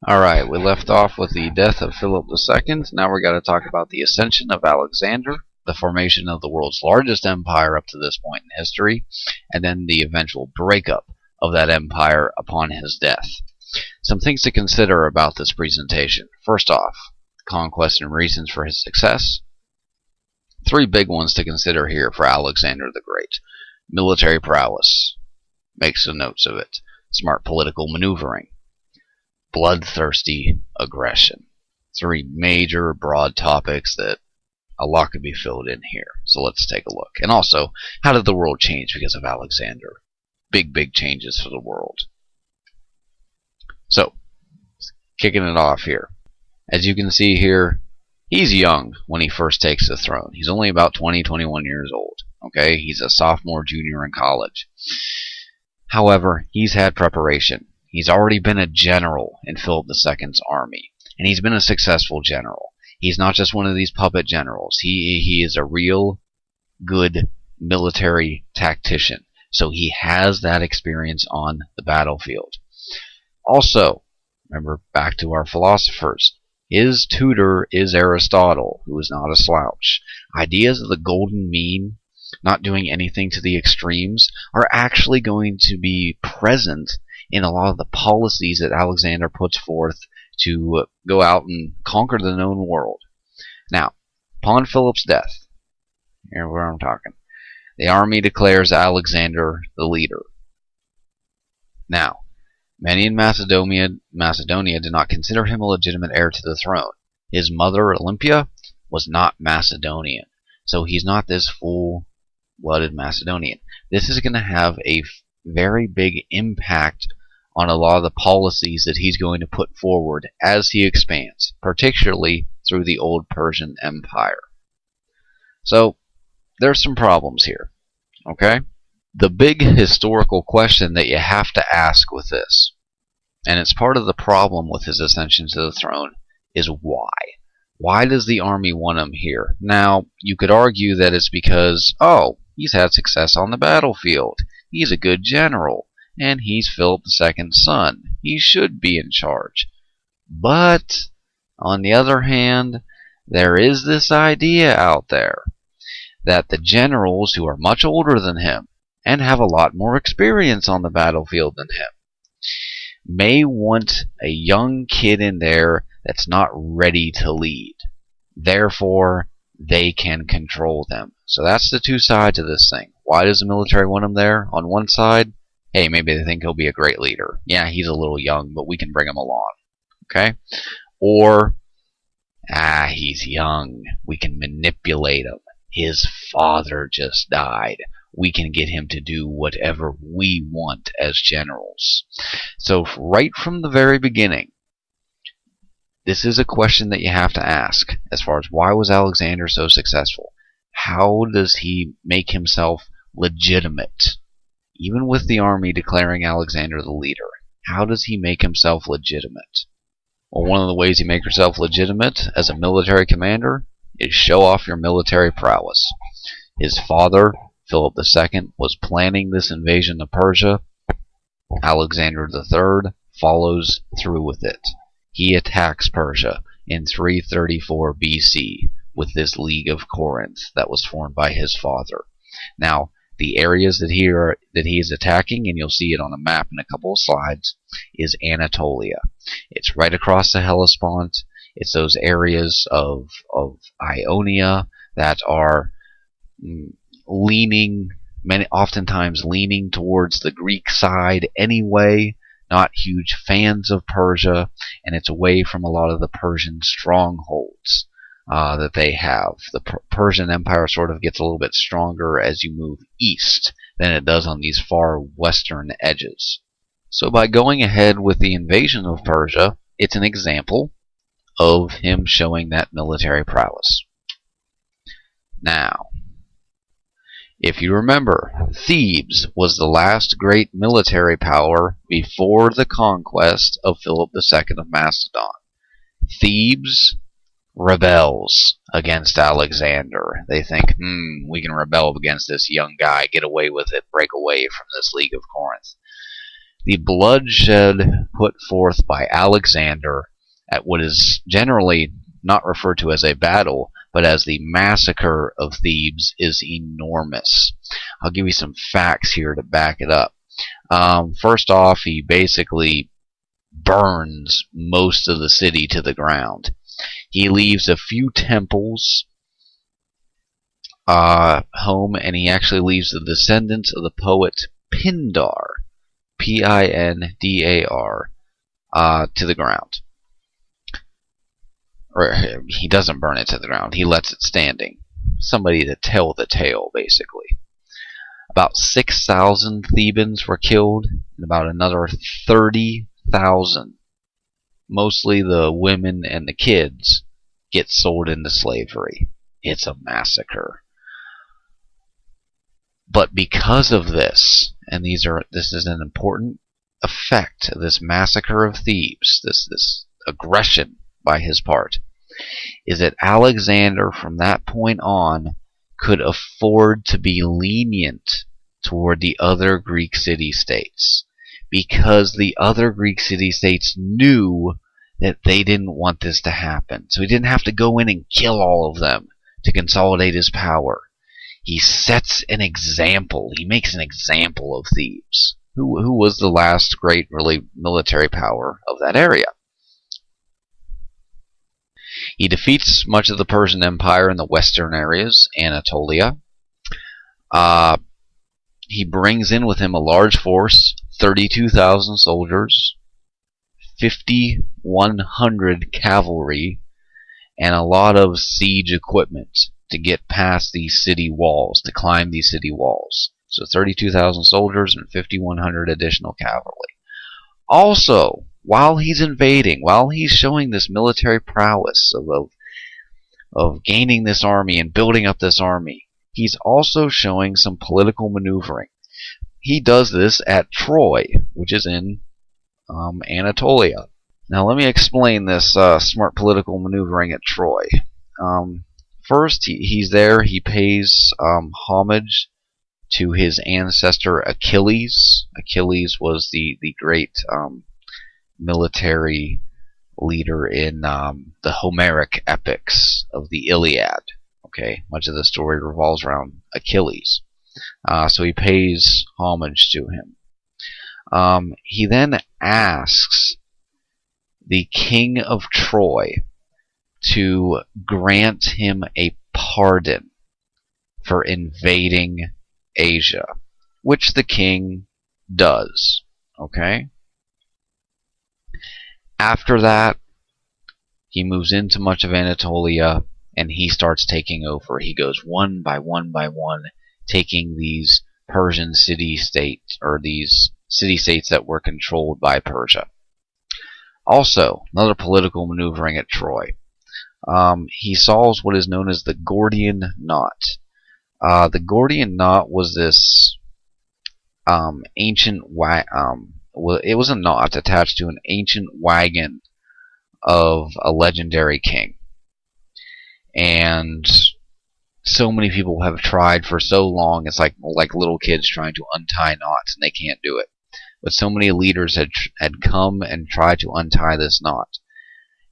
Alright, we left off with the death of Philip II. Now we're going to talk about the ascension of Alexander, the formation of the world's largest empire up to this point in history, and then the eventual breakup of that empire upon his death. Some things to consider about this presentation. First off, conquest and reasons for his success. Three big ones to consider here for Alexander the Great. Military prowess. Make some notes of it. Smart political maneuvering. Bloodthirsty aggression. Three major broad topics that a lot could be filled in here. So let's take a look. And also, how did the world change because of Alexander? Big changes for the world. So, kicking it off here. As you can see here, he's young when he first takes the throne. He's only about 21 years old. Okay, he's a sophomore, junior in college. However, he's had preparation. He's already been a general in Philip II's army, and he's been a successful general. He's not just one of these puppet generals. He is a real good military tactician, so he has that experience on the battlefield. Also, remember, back to our philosophers, his tutor is Aristotle, who is not a slouch. Ideas of the golden mean, not doing anything to the extremes, are actually going to be present in a lot of the policies that Alexander puts forth to go out and conquer the known world. Now, upon Philip's death, here's where I'm talking, the army declares Alexander the leader. Now, many in Macedonia did not consider him a legitimate heir to the throne. His mother, Olympia, was not Macedonian, so he's not this full-blooded Macedonian. This is going to have a very big impact on a lot of the policies that he's going to put forward as he expands, particularly through the old Persian Empire. So, there's some problems here, okay? The big historical question that you have to ask with this, and it's part of the problem with his ascension to the throne, is why? Why does the army want him here? Now, you could argue that it's because, oh, he's had success on the battlefield. He's a good general. And he's Philip II's son. He should be in charge. But, on the other hand, there is this idea out there that the generals who are much older than him and have a lot more experience on the battlefield than him may want a young kid in there that's not ready to lead. Therefore, they can control them. So that's the two sides of this thing. Why does the military want him there? On one side, hey, maybe they think he'll be a great leader. Yeah, he's a little young, but we can bring him along. Okay? Or, he's young. We can manipulate him. His father just died. We can get him to do whatever we want as generals. So, right from the very beginning, this is a question that you have to ask as far as why was Alexander so successful? How does he make himself legitimate? Even with the army declaring Alexander the leader, how does he make himself legitimate? Well, one of the ways you make yourself legitimate as a military commander is show off your military prowess. His father, Philip II, was planning this invasion of Persia. Alexander III follows through with it. He attacks Persia in 334 BC with this League of Corinth that was formed by his father. Now, the areas that he is attacking, and you'll see it on a map in a couple of slides, is Anatolia. It's right across the Hellespont. It's those areas of Ionia that are oftentimes leaning towards the Greek side anyway, not huge fans of Persia, and it's away from a lot of the Persian strongholds that they have. The Persian Empire sort of gets a little bit stronger as you move east than it does on these far western edges. So by going ahead with the invasion of Persia, it's an example of him showing that military prowess. Now, if you remember, Thebes was the last great military power before the conquest of Philip II of Macedon. Thebes rebels against Alexander. They think, we can rebel against this young guy, get away with it, break away from this League of Corinth. The bloodshed put forth by Alexander at what is generally not referred to as a battle, but as the massacre of Thebes, is enormous. I'll give you some facts here to back it up. First off, he basically burns most of the city to the ground. He leaves a few temples home, and he actually leaves the descendants of the poet Pindar, Pindar, to the ground. Or he doesn't burn it to the ground, he lets it standing. Somebody to tell the tale, basically. About 6,000 Thebans were killed, and about another 30,000, mostly the women and the kids, get sold into slavery. It's a massacre. But because of this, and this is an important effect of this massacre of Thebes, this aggression by his part, is that Alexander from that point on could afford to be lenient toward the other Greek city-states, because the other Greek city-states knew that they didn't want this to happen. So he didn't have to go in and kill all of them to consolidate his power. He sets an example. He makes an example of Thebes, who was the last great really military power of that area. He defeats much of the Persian Empire in the western areas, Anatolia. He brings in with him a large force, 32,000 soldiers, 5,100 cavalry, and a lot of siege equipment to get past these city walls, to climb these city walls. So 32,000 soldiers and 5,100 additional cavalry. Also, while he's invading, while he's showing this military prowess of gaining this army and building up this army, he's also showing some political maneuvering. He does this at Troy, which is in Anatolia. Now let me explain this smart political maneuvering at Troy. First, he's there. He pays homage to his ancestor Achilles. Achilles was the great military leader in the Homeric epics of the Iliad. Okay, much of the story revolves around Achilles. So he pays homage to him. He then asks the king of Troy to grant him a pardon for invading Asia, which the king does. Okay? After that, he moves into much of Anatolia, and he starts taking over. He goes one by one by one, taking these Persian city-states, or these city-states that were controlled by Persia. Also, another political maneuvering at Troy. He solves what is known as the Gordian Knot. The Gordian Knot was this ancient it was a knot attached to an ancient wagon of a legendary king. And so many people have tried for so long, it's like little kids trying to untie knots, and they can't do it. But so many leaders had come and tried to untie this knot.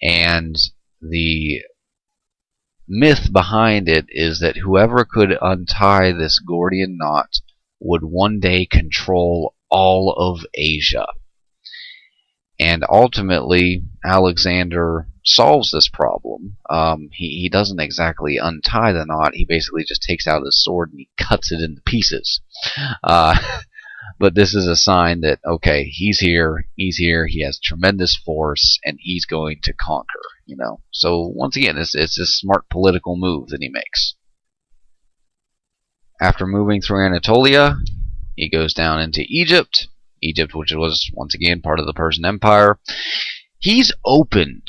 And the myth behind it is that whoever could untie this Gordian knot would one day control all of Asia. And ultimately, Alexander solves this problem. He doesn't exactly untie the knot. He basically just takes out his sword and he cuts it into pieces. But this is a sign that, okay, he's here, he has tremendous force, and he's going to conquer, you know. So once again, it's a smart political move that he makes. After moving through Anatolia, he goes down into Egypt, which was once again part of the Persian Empire. He's opened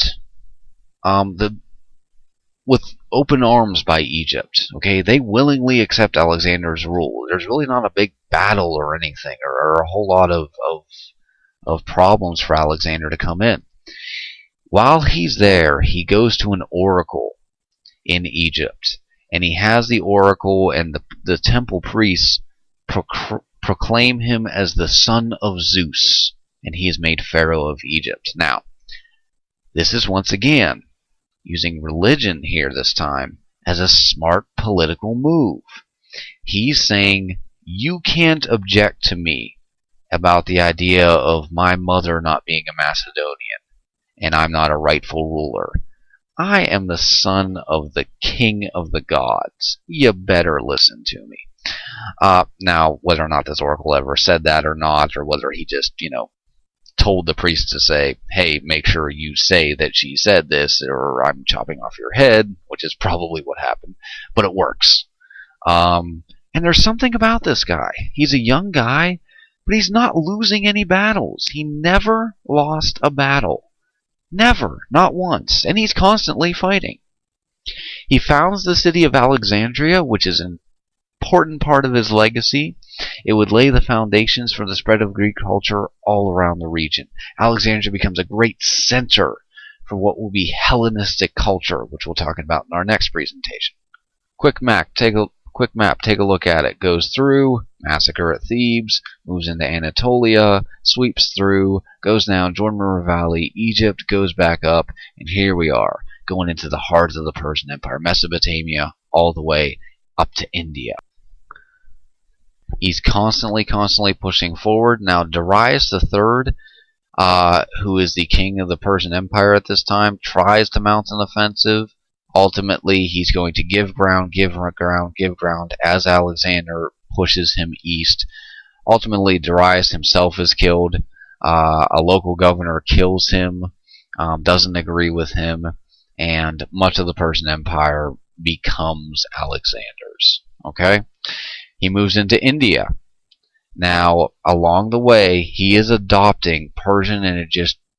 with open arms by Egypt. Okay, they willingly accept Alexander's rule. There's really not a big battle or anything, or a whole lot of problems for Alexander to come in. While he's there, he goes to an oracle in Egypt, and he has the oracle and the temple priests proclaim him as the son of Zeus, and he is made Pharaoh of Egypt. Now, this is once again using religion here this time as a smart political move. He's saying, you can't object to me about the idea of my mother not being a Macedonian, and I'm not a rightful ruler. I am the son of the king of the gods. You better listen to me. Now, whether or not this oracle ever said that or not, or whether he just, told the priest to say, hey, make sure you say that she said this, or I'm chopping off your head, which is probably what happened, but it works. And there's something about this guy. He's a young guy, but he's not losing any battles. He never lost a battle. Never. Not once. And he's constantly fighting. He founds the city of Alexandria, which is an important part of his legacy. It would lay the foundations for the spread of Greek culture all around the region. Alexandria becomes a great center for what will be Hellenistic culture, which we'll talk about in our next presentation. Quick map, take a look at it. Goes through, massacre at Thebes, moves into Anatolia, sweeps through, goes down Jordan River Valley, Egypt, goes back up, and here we are, going into the heart of the Persian Empire, Mesopotamia, all the way up to India. He's constantly pushing forward. Now, Darius III, who is the king of the Persian Empire at this time, tries to mount an offensive. Ultimately, he's going to give ground as Alexander pushes him east. Ultimately, Darius himself is killed. A local governor kills him, doesn't agree with him, and much of the Persian Empire becomes Alexander's. Okay? He moves into India. Now, along the way, he is adopting Persian and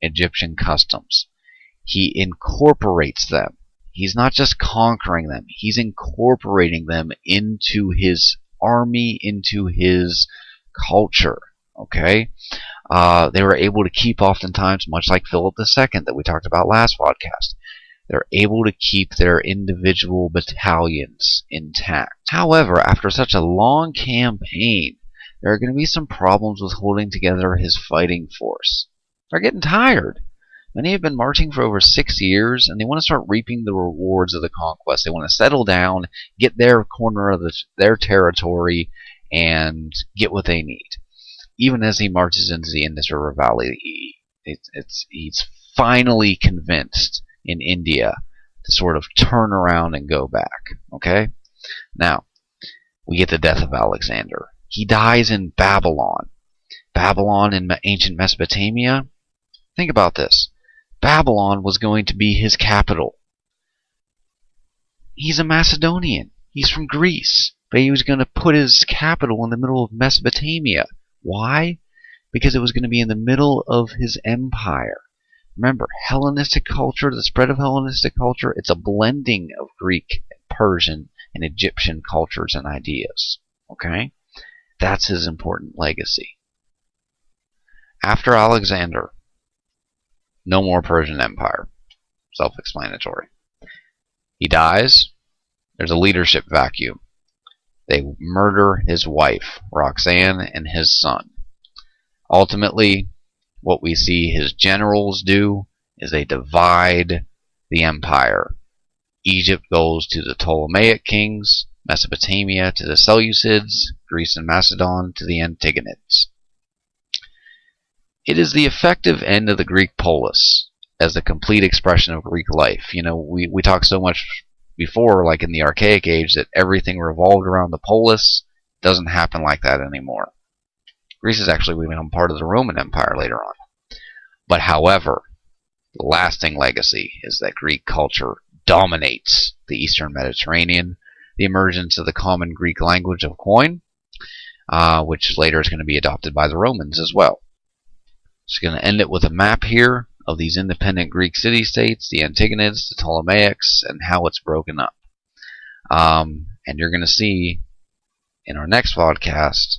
Egyptian customs. He incorporates them. He's not just conquering them, he's incorporating them into his army, into his culture. Okay? They were able to keep, oftentimes, much like Philip II that we talked about last podcast, they're able to keep their individual battalions intact. However, after such a long campaign, there are going to be some problems with holding together his fighting force. They're getting tired. Many have been marching for over 6 years, and they want to start reaping the rewards of the conquest. They want to settle down, get their corner of their territory, and get what they need. Even as he marches into the Indus River Valley, he's finally convinced in India to sort of turn around and go back. Okay? Now, we get the death of Alexander. He dies in Babylon. Babylon in ancient Mesopotamia. Think about this. Babylon was going to be his capital. He's a Macedonian. He's from Greece. But he was going to put his capital in the middle of Mesopotamia. Why? Because it was going to be in the middle of his empire. Remember, Hellenistic culture, the spread of Hellenistic culture, it's a blending of Greek, Persian, and Egyptian cultures and ideas. Okay? That's his important legacy. After Alexander, no more Persian Empire. Self-explanatory. He dies. There's a leadership vacuum. They murder his wife, Roxanne, and his son. Ultimately, what we see his generals do is they divide the empire. Egypt goes to the Ptolemaic kings, Mesopotamia to the Seleucids, Greece and Macedon to the Antigonids. It is the effective end of the Greek polis as the complete expression of Greek life. We talked so much before, like in the Archaic Age, that everything revolved around the polis. It doesn't happen like that anymore. Greece has actually become part of the Roman Empire later on. But however, the lasting legacy is that Greek culture dominates the Eastern Mediterranean. The emergence of the common Greek language of Koine, which later is going to be adopted by the Romans as well. Just going to end it with a map here of these independent Greek city-states, the Antigonids, the Ptolemaics, and how it's broken up. And you're going to see in our next podcast,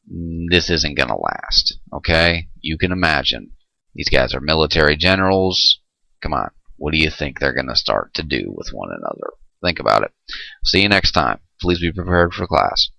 this isn't going to last. Okay? You can imagine. These guys are military generals. Come on. What do you think they're going to start to do with one another? Think about it. See you next time. Please be prepared for class.